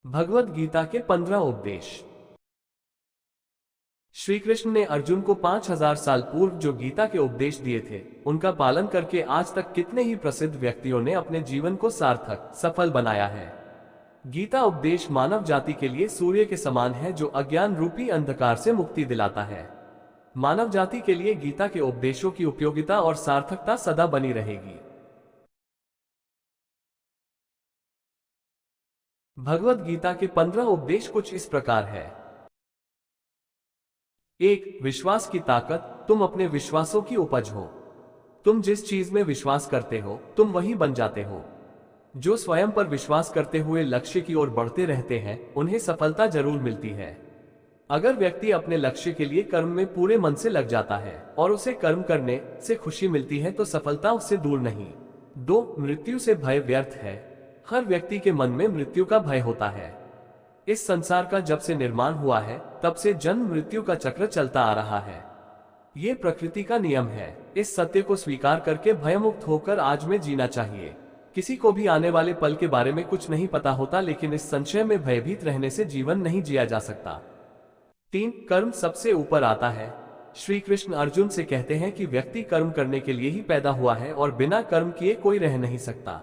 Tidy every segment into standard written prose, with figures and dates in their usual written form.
भगवद गीता के 15 उपदेश। श्री कृष्ण ने अर्जुन को 5000 साल पूर्व जो गीता के उपदेश दिए थे, उनका पालन करके आज तक कितने ही प्रसिद्ध व्यक्तियों ने अपने जीवन को सार्थक सफल बनाया है। गीता उपदेश मानव जाति के लिए सूर्य के समान है, जो अज्ञान रूपी अंधकार से मुक्ति दिलाता है। मानव जाति के लिए गीता के उपदेशों की उपयोगिता और सार्थकता सदा बनी रहेगी। भगवद गीता के 15 उपदेश कुछ इस प्रकार है। 1. विश्वास की ताकत। तुम अपने विश्वासों की उपज हो। तुम जिस चीज में विश्वास करते हो, तुम वही बन जाते हो। जो स्वयं पर विश्वास करते हुए लक्ष्य की ओर बढ़ते रहते हैं, उन्हें सफलता जरूर मिलती है। अगर व्यक्ति अपने लक्ष्य के लिए कर्म में पूरे मन से लग जाता है और उसे कर्म करने से खुशी मिलती है, तो सफलता उससे दूर नहीं। 2. मृत्यु से भय व्यर्थ है। हर व्यक्ति के मन में मृत्यु का भय होता है। इस संसार का जब से निर्माण हुआ है, तब से जन्म मृत्यु का चक्र चलता आ रहा है। ये प्रकृति का नियम है। इस सत्य को स्वीकार करके भयमुक्त होकर आज में जीना चाहिए। किसी को भी आने वाले पल के बारे में कुछ नहीं पता होता, लेकिन इस संशय में भयभीत रहने से जीवन नहीं जिया जा सकता। 3. कर्म सबसे ऊपर आता है। श्री कृष्ण अर्जुन से कहते हैं कि व्यक्ति कर्म करने के लिए ही पैदा हुआ है और बिना कर्म किए कोई रह नहीं सकता।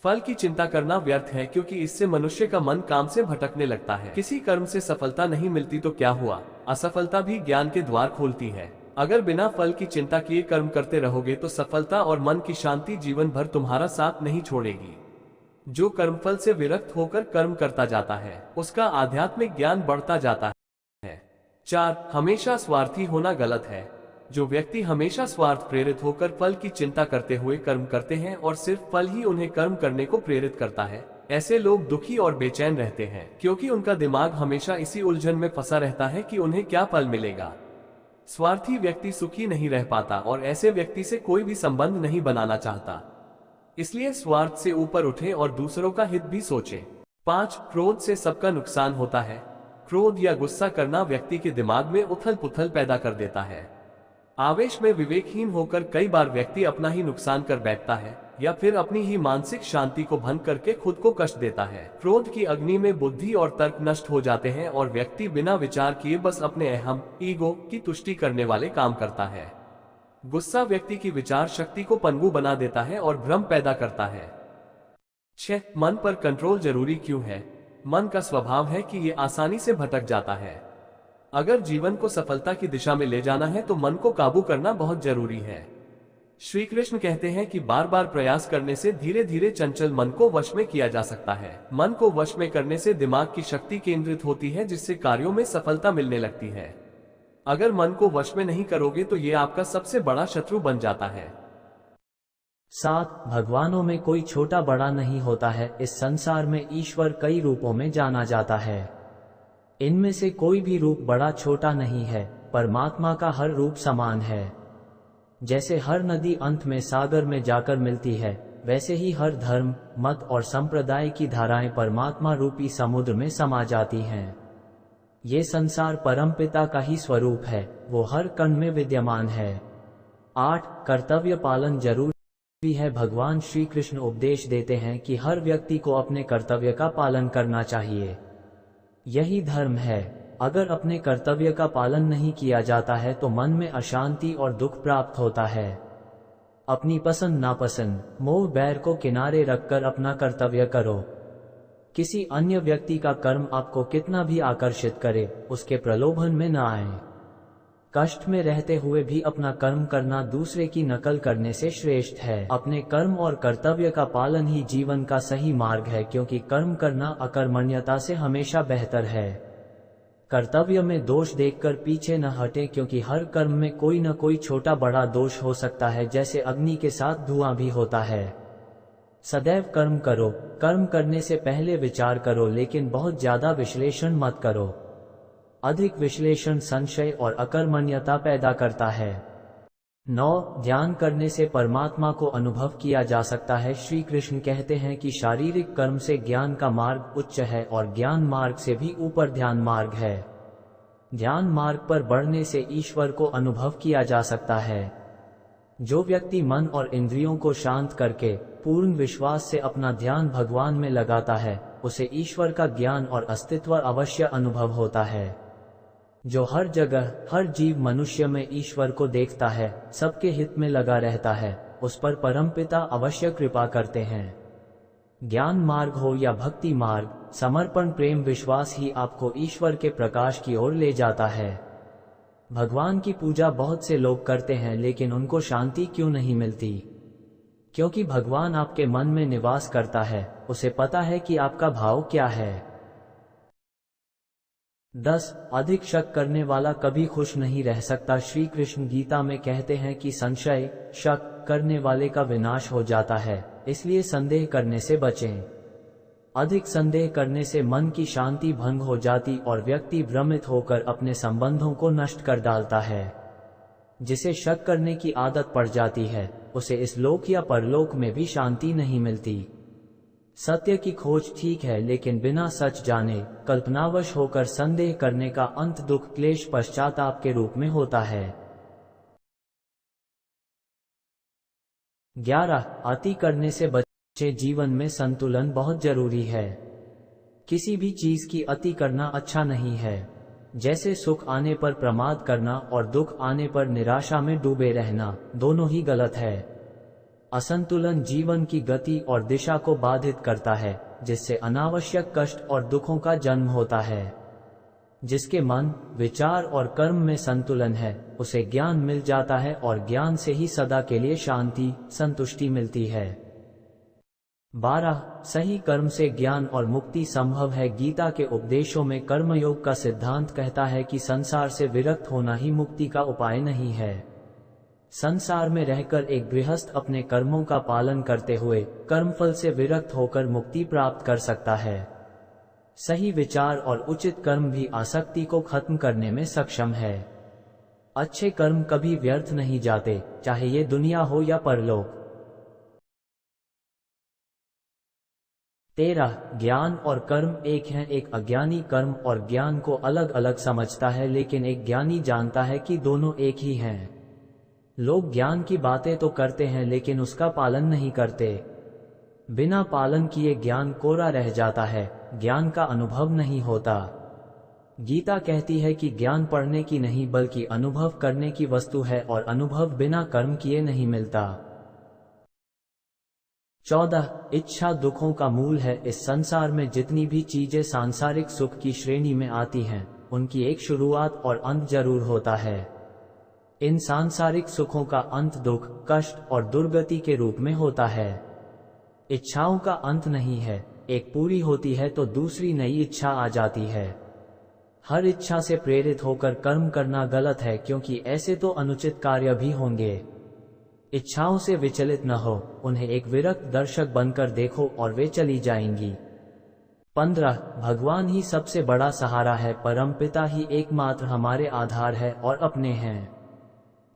फल की चिंता करना व्यर्थ है, क्योंकि इससे मनुष्य का मन काम से भटकने लगता है। किसी कर्म से सफलता नहीं मिलती तो क्या हुआ, असफलता भी ज्ञान के द्वार खोलती है। अगर बिना फल की चिंता किए कर्म करते रहोगे तो सफलता और मन की शांति जीवन भर तुम्हारा साथ नहीं छोड़ेगी। जो कर्मफल से विरक्त होकर कर्म करता जाता है, उसका आध्यात्मिक ज्ञान बढ़ता जाता है। 4. हमेशा स्वार्थी होना गलत है। जो व्यक्ति हमेशा स्वार्थ प्रेरित होकर फल की चिंता करते हुए कर्म करते हैं और सिर्फ फल ही उन्हें कर्म करने को प्रेरित करता है, ऐसे लोग दुखी और बेचैन रहते हैं, क्योंकि उनका दिमाग हमेशा इसी उलझन में फंसा रहता है कि उन्हें क्या फल मिलेगा। स्वार्थी व्यक्ति सुखी नहीं रह पाता और ऐसे व्यक्ति से कोई भी संबंध नहीं बनाना चाहता। इसलिए स्वार्थ से ऊपर उठे और दूसरों का हित भी सोचे। 5. क्रोध से सबका नुकसान होता है। क्रोध या गुस्सा करना व्यक्ति के दिमाग में उथल पुथल पैदा कर देता है। आवेश में विवेकहीन होकर कई बार व्यक्ति अपना ही नुकसान कर बैठता है या फिर अपनी ही मानसिक शांति को भंग करके खुद को कष्ट देता है। क्रोध की अग्नि में बुद्धि और तर्क नष्ट हो जाते हैं और व्यक्ति बिना विचार किए बस अपने अहम ईगो की तुष्टि करने वाले काम करता है। गुस्सा व्यक्ति की विचार शक्ति को पनगु बना देता है और भ्रम पैदा करता है। 6. मन पर कंट्रोल जरूरी क्यों है। मन का स्वभाव है कि ये आसानी से भटक जाता है। अगर जीवन को सफलता की दिशा में ले जाना है तो मन को काबू करना बहुत जरूरी है। श्री कृष्ण कहते हैं कि बार बार प्रयास करने से धीरे धीरे चंचल मन को वश में किया जा सकता है। मन को वश में करने से दिमाग की शक्ति केंद्रित होती है, जिससे कार्यों में सफलता मिलने लगती है। अगर मन को वश में नहीं करोगे तो ये आपका सबसे बड़ा शत्रु बन जाता है। 7. भगवानों में कोई छोटा बड़ा नहीं होता है। इस संसार में ईश्वर कई रूपों में जाना जाता है। इनमें से कोई भी रूप बड़ा छोटा नहीं है। परमात्मा का हर रूप समान है। जैसे हर नदी अंत में सागर में जाकर मिलती है, वैसे ही हर धर्म, मत और संप्रदाय की धाराएं परमात्मा रूपी समुद्र में समा जाती हैं। ये संसार परमपिता का ही स्वरूप है, वो हर कण में विद्यमान है। 8. कर्तव्य पालन जरूरी है। भगवान श्री कृष्ण उपदेश देते हैं कि हर व्यक्ति को अपने कर्तव्य का पालन करना चाहिए। यही धर्म है। अगर अपने कर्तव्य का पालन नहीं किया जाता है तो मन में अशांति और दुख प्राप्त होता है। अपनी पसंद नापसंद, मोह बैर को किनारे रखकर अपना कर्तव्य करो। किसी अन्य व्यक्ति का कर्म आपको कितना भी आकर्षित करे, उसके प्रलोभन में न आए। कष्ट में रहते हुए भी अपना कर्म करना दूसरे की नकल करने से श्रेष्ठ है। अपने कर्म और कर्तव्य का पालन ही जीवन का सही मार्ग है, क्योंकि कर्म करना अकर्मण्यता से हमेशा बेहतर है। कर्तव्य में दोष देखकर पीछे न हटे, क्योंकि हर कर्म में कोई न कोई छोटा बड़ा दोष हो सकता है। जैसे अग्नि के साथ धुआं भी होता है। सदैव कर्म करो। कर्म करने से पहले विचार करो, लेकिन बहुत ज्यादा विश्लेषण मत करो। अधिक विश्लेषण संशय और अकर्मण्यता पैदा करता है। 9. ध्यान करने से परमात्मा को अनुभव किया जा सकता है। श्री कृष्ण कहते हैं कि शारीरिक कर्म से ज्ञान का मार्ग उच्च है और ज्ञान मार्ग से भी ऊपर ध्यान मार्ग है। ध्यान मार्ग पर बढ़ने से ईश्वर को अनुभव किया जा सकता है। जो व्यक्ति मन और इंद्रियों को शांत करके पूर्ण विश्वास से अपना ध्यान भगवान में लगाता है, उसे ईश्वर का ज्ञान और अस्तित्व अवश्य अनुभव होता है। जो हर जगह हर जीव मनुष्य में ईश्वर को देखता है, सबके हित में लगा रहता है, उस पर परमपिता अवश्य कृपा करते हैं। ज्ञान मार्ग हो या भक्ति मार्ग, समर्पण प्रेम विश्वास ही आपको ईश्वर के प्रकाश की ओर ले जाता है। भगवान की पूजा बहुत से लोग करते हैं, लेकिन उनको शांति क्यों नहीं मिलती? क्योंकि भगवान आपके मन में निवास करता है, उसे पता है कि आपका भाव क्या है। 10. अधिक शक करने वाला कभी खुश नहीं रह सकता। श्री कृष्ण गीता में कहते हैं कि संशय, शक करने वाले का विनाश हो जाता है, इसलिए संदेह करने से बचें। अधिक संदेह करने से मन की शांति भंग हो जाती और व्यक्ति भ्रमित होकर अपने संबंधों को नष्ट कर डालता है। जिसे शक करने की आदत पड़ जाती है, उसे इस लोक या परलोक में भी शांति नहीं मिलती। सत्य की खोज ठीक है, लेकिन बिना सच जाने कल्पनावश होकर संदेह करने का अंत दुख क्लेश पश्चाताप के रूप में होता है। 11. अति करने से बचे। जीवन में संतुलन बहुत जरूरी है। किसी भी चीज की अति करना अच्छा नहीं है। जैसे सुख आने पर प्रमाद करना और दुख आने पर निराशा में डूबे रहना, दोनों ही गलत है। असंतुलन जीवन की गति और दिशा को बाधित करता है, जिससे अनावश्यक कष्ट और दुखों का जन्म होता है। जिसके मन, विचार और कर्म में संतुलन है, उसे ज्ञान मिल जाता है और ज्ञान से ही सदा के लिए शांति, संतुष्टि मिलती है। 12. सही कर्म से ज्ञान और मुक्ति संभव है। गीता के उपदेशों में कर्मयोग का सिद्धांत कहता है कि संसार से विरक्त होना ही मुक्ति का उपाय नहीं है। संसार में रहकर एक गृहस्थ अपने कर्मों का पालन करते हुए कर्मफल से विरक्त होकर मुक्ति प्राप्त कर सकता है। सही विचार और उचित कर्म भी आसक्ति को खत्म करने में सक्षम है। अच्छे कर्म कभी व्यर्थ नहीं जाते, चाहे ये दुनिया हो या परलोक। 13. ज्ञान और कर्म एक हैं। एक अज्ञानी कर्म और ज्ञान को अलग अलग समझता है, लेकिन एक ज्ञानी जानता है कि दोनों एक ही हैं। लोग ज्ञान की बातें तो करते हैं, लेकिन उसका पालन नहीं करते। बिना पालन किए ज्ञान कोरा रह जाता है, ज्ञान का अनुभव नहीं होता। गीता कहती है कि ज्ञान पढ़ने की नहीं बल्कि अनुभव करने की वस्तु है और अनुभव बिना कर्म किए नहीं मिलता। 14. इच्छा दुखों का मूल है। इस संसार में जितनी भी चीजें सांसारिक सुख की श्रेणी में आती हैं, उनकी एक शुरुआत और अंत जरूर होता है। इन सांसारिक सुखों का अंत दुख, कष्ट और दुर्गति के रूप में होता है। इच्छाओं का अंत नहीं है, एक पूरी होती है तो दूसरी नई इच्छा आ जाती है। हर इच्छा से प्रेरित होकर कर्म करना गलत है, क्योंकि ऐसे तो अनुचित कार्य भी होंगे। इच्छाओं से विचलित न हो, उन्हें एक विरक्त दर्शक बनकर देखो और वे चली जाएंगी। 15. भगवान ही सबसे बड़ा सहारा है। परमपिता ही एकमात्र हमारे आधार है और अपने हैं।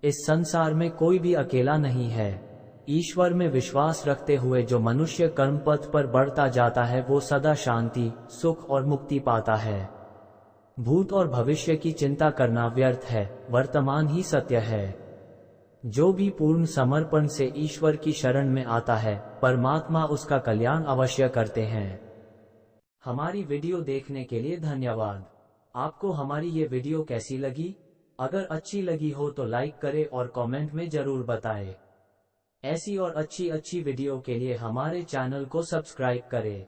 इस संसार में कोई भी अकेला नहीं है। ईश्वर में विश्वास रखते हुए जो मनुष्य कर्म पथ पर बढ़ता जाता है, वो सदा शांति, सुख और मुक्ति पाता है। भूत और भविष्य की चिंता करना व्यर्थ है, वर्तमान ही सत्य है। जो भी पूर्ण समर्पण से ईश्वर की शरण में आता है, परमात्मा उसका कल्याण अवश्य करते हैं। हमारी वीडियो देखने के लिए धन्यवाद। आपको हमारी ये वीडियो कैसी लगी? अगर अच्छी लगी हो तो लाइक करें और कमेंट में जरूर बताएं। ऐसी और अच्छी वीडियो के लिए हमारे चैनल को सब्सक्राइब करें।